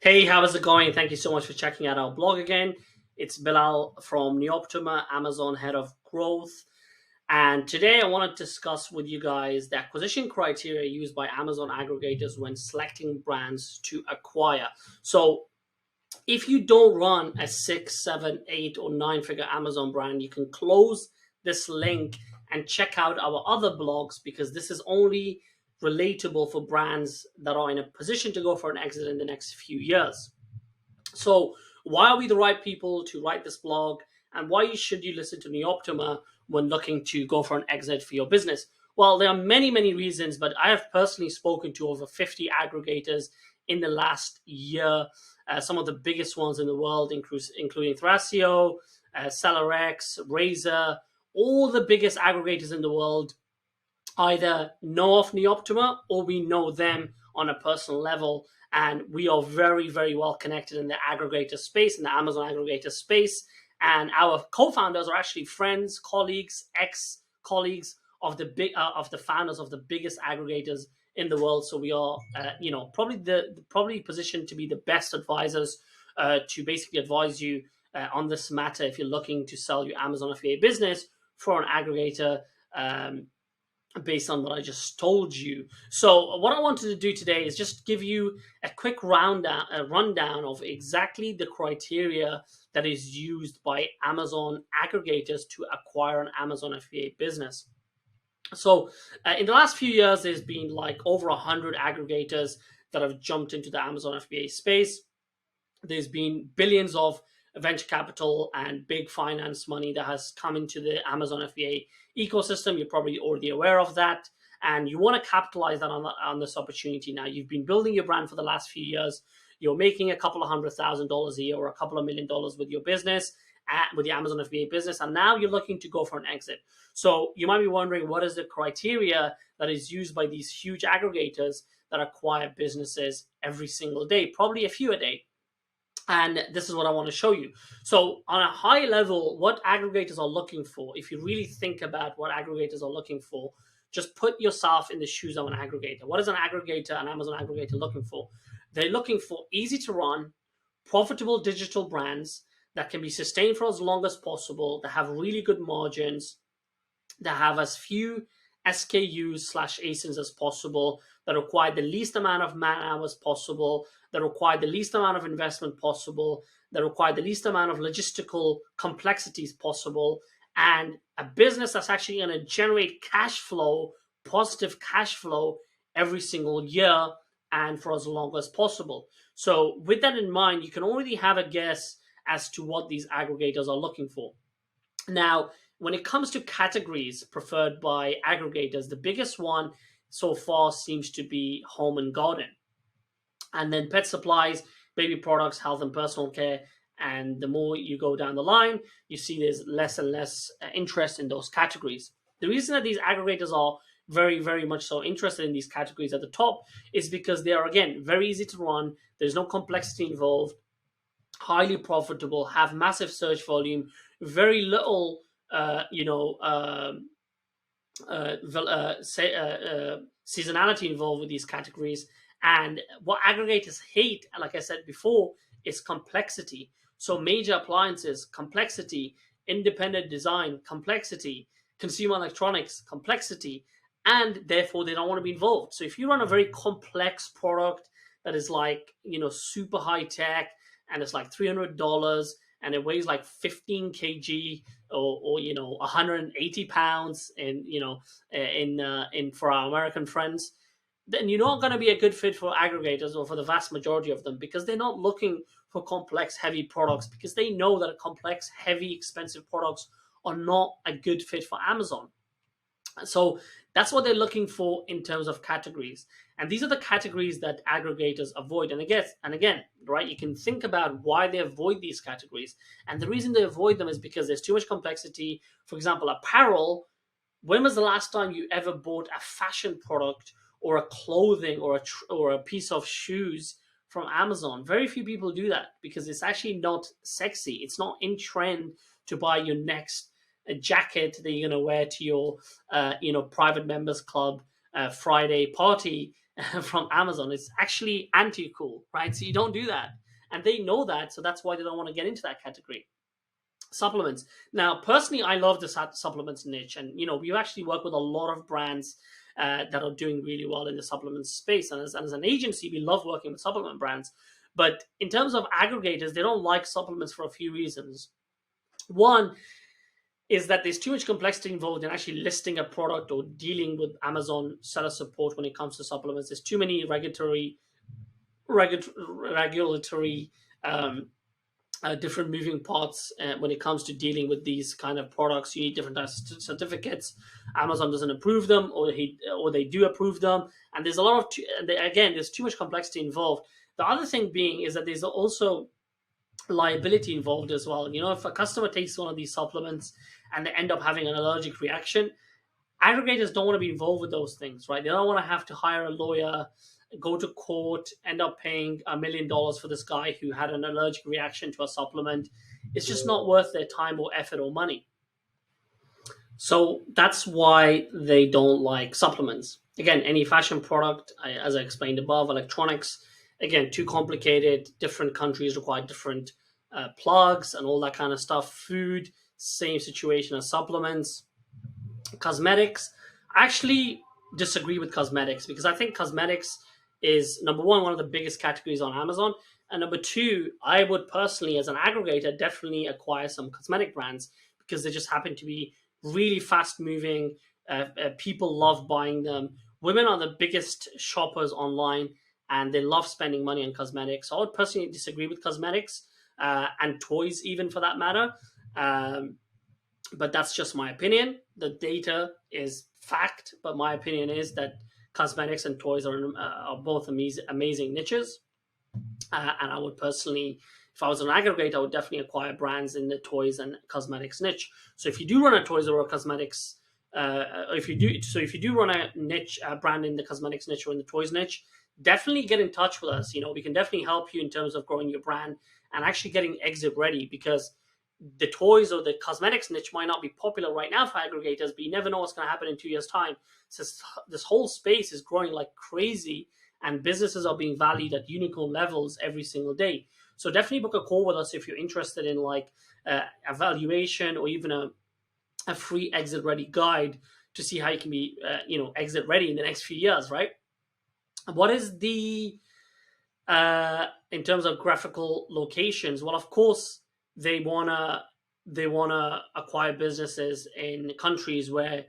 Hey, how's it going? Thank you so much for checking out our blog again. It's Bilal from Neoptima, Amazon Head of Growth. And today I want to discuss with you guys the acquisition criteria used by Amazon aggregators when selecting brands to acquire. So, if you don't run a six, seven, eight, or nine figure Amazon brand, you can close this link and check out our other blogs because this is only relatable for brands that are in a position to go for an exit in the next few years. So, why are we the right people to write this blog, and why should you listen to Neoptima when looking to go for an exit for your business? Well, there are many, many reasons, but I have personally spoken to over 50 aggregators in the last year. Some of the biggest ones in the world, including Thrasio, SellerX, Razor, all the biggest aggregators in the world either know of Neoptima or we know them on a personal level. And we are very, very well connected in the aggregator space, in the Amazon aggregator space. And our co-founders are actually friends, colleagues, ex-colleagues of the founders of the biggest aggregators in the world. So we are, probably positioned to be the best advisors to basically advise you on this matter if you're looking to sell your Amazon affiliate business for an aggregator. Based on what I just told you. So what I wanted to do today is just give you a quick rundown of exactly the criteria that is used by Amazon aggregators to acquire an Amazon affiliate business. So in the last few years, there's been like over 100 aggregators that have jumped into the Amazon FBA space. There's been billions of venture capital and big finance money that has come into the Amazon FBA ecosystem. You're probably already aware of that. And you want to capitalize on this opportunity now. You've been building your brand for the last few years. You're making a couple of $100,000 a year or a couple of $1 million with your business, with the Amazon FBA business. And now you're looking to go for an exit. So you might be wondering, what is the criteria that is used by these huge aggregators that acquire businesses every single day? Probably a few a day. And this is what I want to show you. So, on a high level, what aggregators are looking for, if you really think about what aggregators are looking for, just put yourself in the shoes of an aggregator. What is an aggregator, an Amazon aggregator, looking for? They're looking for easy to run, profitable digital brands that can be sustained for as long as possible, that have really good margins, that have as few SKUs/ASINs as possible, that require the least amount of man hours possible, that require the least amount of investment possible, that require the least amount of logistical complexities possible, and a business that's actually going to generate cash flow, positive cash flow every single year and for as long as possible. So, with that in mind, you can already have a guess as to what these aggregators are looking for. Now, when it comes to categories preferred by aggregators, the biggest one so far seems to be home and garden. And then pet supplies, baby products, health and personal care. And the more you go down the line, you see there's less and less interest in those categories. The reason that these aggregators are very, very much so interested in these categories at the top is because they are, again, very easy to run. There's no complexity involved, highly profitable, have massive search volume, very little, seasonality involved with these categories. And what aggregators hate, like I said before, is complexity. So major appliances, complexity; independent design, complexity; consumer electronics, complexity. And therefore they don't want to be involved. So if you run a very complex product that is like, super high tech, and it's like $300 and it weighs like 15 kg or 180 pounds in for our American friends, then you're not going to be a good fit for aggregators or for the vast majority of them, because they're not looking for complex, heavy products, because they know that complex, heavy, expensive products are not a good fit for Amazon. So that's what they're looking for in terms of categories. And these are the categories that aggregators avoid. And again, right, you can think about why they avoid these categories. And the reason they avoid them is because there's too much complexity. For example, apparel. When was the last time you ever bought a fashion product or a clothing or a piece of shoes from Amazon? Very few people do that because it's actually not sexy. It's not in trend to buy your next jacket that you're going to wear to your private members club Friday party from Amazon. It's actually anti-cool, right? So you don't do that. And they know that, so that's why they don't want to get into that category. Supplements. Now, personally, I love the supplements niche, and we actually work with a lot of brands that are doing really well in the supplements space. And as an agency, we love working with supplement brands. But in terms of aggregators, they don't like supplements for a few reasons. One is that there's too much complexity involved in actually listing a product or dealing with Amazon seller support when it comes to supplements. There's too many regulatory different moving parts when it comes to dealing with these kind of products. You need different types of certificates. Amazon doesn't approve them, or they do approve them, and there's a lot of again, there's too much complexity involved. The other thing being is that there's also liability involved as well. If a customer takes one of these supplements and they end up having an allergic reaction, aggregators don't want to be involved with those things, right? They don't want to have to hire a lawyer, go to court, end up paying $1 million for this guy who had an allergic reaction to a supplement. It's just not worth their time or effort or money. So that's why they don't like supplements. Again, any fashion product, as I explained above, electronics, again, too complicated. Different countries require different plugs and all that kind of stuff. Food, same situation as supplements. Cosmetics, I actually disagree with cosmetics, because I think cosmetics is, number one of the biggest categories on Amazon, and number two, I would personally, as an aggregator, definitely acquire some cosmetic brands, because they just happen to be really fast moving. People love buying them. Women are the biggest shoppers online, and they love spending money on cosmetics. So I would personally disagree with cosmetics and toys, even, for that matter. But that's just my opinion. The data is fact, but my opinion is that cosmetics and toys are both amazing niches. And I would personally, if I was an aggregator, I would definitely acquire brands in the toys and cosmetics niche. So if you do run a toys or a cosmetics, if you do run a niche brand in the cosmetics niche or in the toys niche, definitely get in touch with us. We can definitely help you in terms of growing your brand and actually getting exit ready, because the toys or the cosmetics niche might not be popular right now for aggregators, but you never know what's going to happen in 2 years' time. So this whole space is growing like crazy, and businesses are being valued at unicorn levels every single day. So definitely book a call with us if you're interested in evaluation, or even a free exit ready guide to see how you can be exit ready in the next few years, right? What is the in terms of graphical locations? Well, of course, they wanna acquire businesses in countries where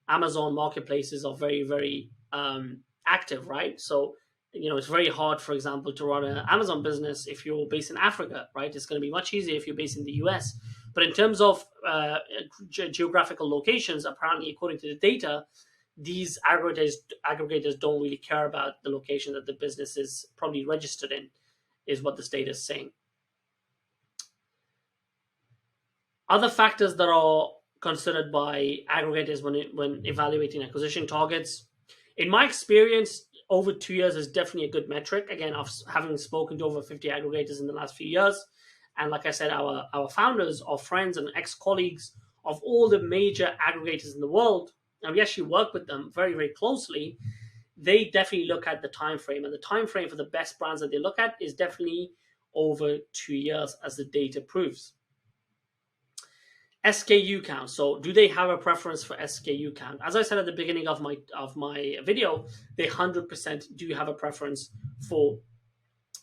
Amazon marketplaces are very, very active, right? So it's very hard, for example, to run an Amazon business if you're based in Africa, right? It's going to be much easier if you're based in the US. But in terms of geographical locations, apparently, according to the data, these aggregators don't really care about the location that the business is probably registered in, is what this data is saying. Other factors that are considered by aggregators when evaluating acquisition targets, in my experience, over 2 years is definitely a good metric. Again, having spoken to over 50 aggregators in the last few years, and like I said, our founders, our friends, and ex-colleagues of all the major aggregators in the world, and we actually work with them very, very closely, they definitely look at the time frame, and the time frame for the best brands that they look at is definitely over 2 years, as the data proves. SKU count. So do they have a preference for SKU count? As I said at the beginning of my video, they 100% do have a preference for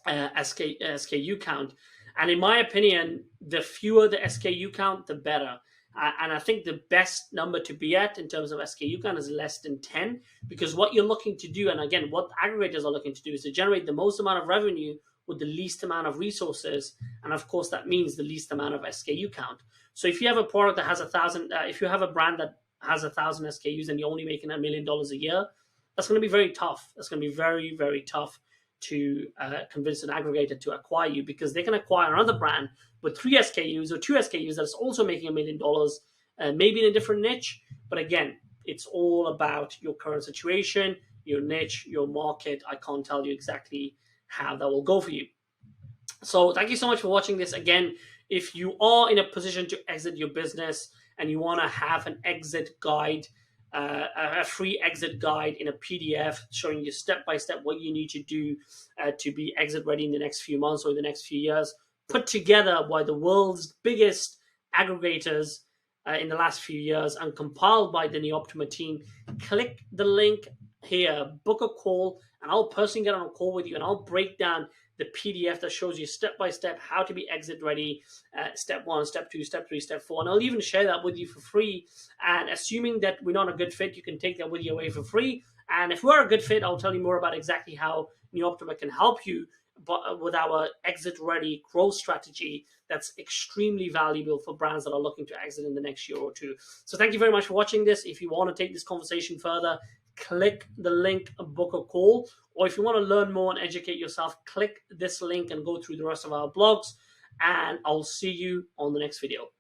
SKU count. And in my opinion, the fewer the SKU count, the better. And I think the best number to be at in terms of SKU count is less than 10, because what you're looking to do, and again, what aggregators are looking to do, is to generate the most amount of revenue with the least amount of resources. And of course, that means the least amount of SKU count. So if you have a product that has 1,000, if you have a brand that has 1,000 SKUs and you're only making $1 million a year, that's going to be very tough. That's going to be very, very tough to convince an aggregator to acquire you, because they can acquire another brand with 3 SKUs or 2 SKUs that's also making $1 million, maybe in a different niche. But again, it's all about your current situation, your niche, your market. I can't tell you exactly how that will go for you. So thank you so much for watching this. Again, if you are in a position to exit your business and you want to have an exit guide a free exit guide in a PDF showing you step by step what you need to do to be exit ready in the next few months or the next few years, put together by the world's biggest aggregators in the last few years and compiled by the Neoptima team. Click the link here, book a call, and I'll personally get on a call with you and I'll break down the PDF that shows you step by step how to be exit ready, step 1, step 2, step 3, step 4, and I'll even share that with you for free. And assuming that we're not a good fit, you can take that with you away for free. And if we're a good fit, I'll tell you more about exactly how Neoptima can help you with our exit ready growth strategy that's extremely valuable for brands that are looking to exit in the next year or two. So thank you very much for watching this. If you want to take this conversation further, click the link, book a call. Or if you want to learn more and educate yourself, click this link and go through the rest of our blogs. And I'll see you on the next video.